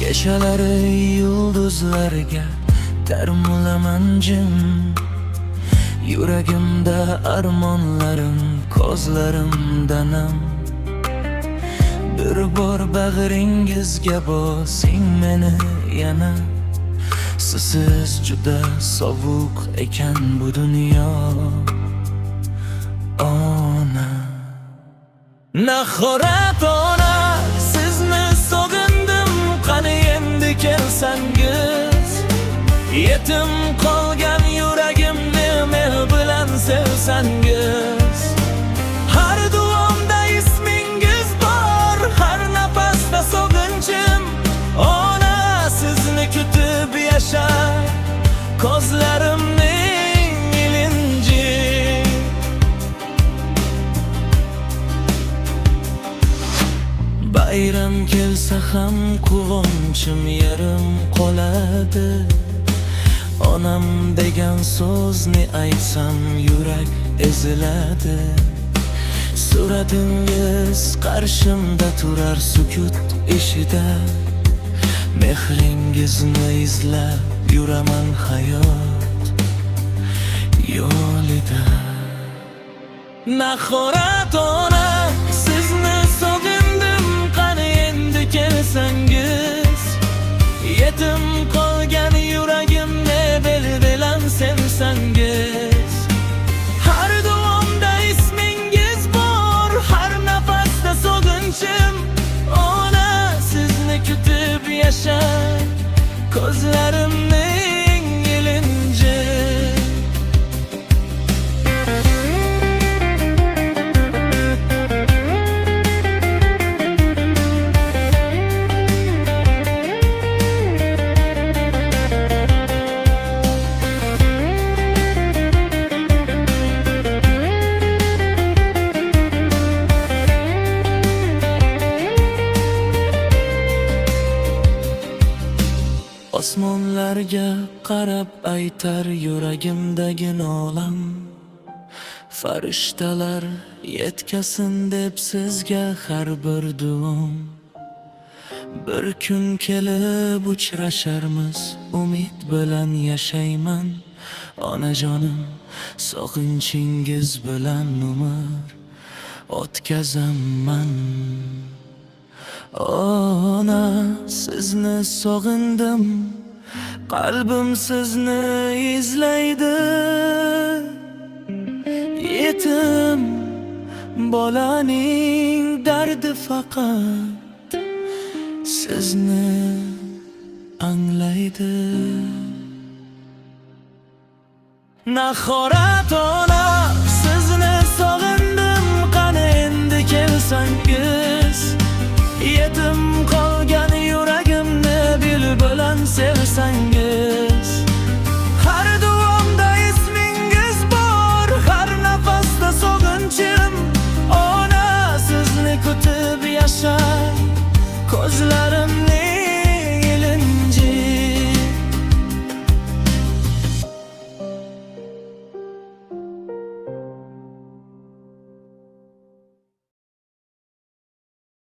Kechalari yulduzlarga tarmulaman jim. Yuragimda armonlarim, ko'zlarimda nam. Bir bor bag'ringizga bosing meni yana. Sizsiz juda sovuq ekan bu dunyo. Ona Nahorat ona, sizni sog'indim, qani endi kelsangiz. Yetim qolgan yuragimni meh bilan sevsangiz. Har duomda ismingiz bor, har nafasda sog'inchim. Ona, sizni kutib yashar ko'zlarimning ilinji. Bayram kelsa ham quvonchim yarim qoladi. Onam degan so'zni aytsam yurak eziladi. Suratingiz qarshimda turar sukut ishida. Mehringizni izlab yuraman hayot yo'lida. Nahorat ona, sizni sog'indim, qani endi kelsangiz. Yetim qolgan yuragimni bel bilan sevsangiz. Har duomda ismingiz bor, har nafasda sog'inchim. Ona, sizni kutib yashar ko'zlarimning ilinji. Osmonlarga qarab aytar yuragimdagi nolam. Farishtalar yetkasin deb sizga har bir duom. Bir kun kelib uchrasharmiz, umid bilan yashayman. Onajonim, sog'inchingiz bilan umr o'tkazaman. Ona, sizni sog'indim, qalbim sizni izlaydi. Yetim bolaning dardi faqat sizni anglaydi. Nahorat ona,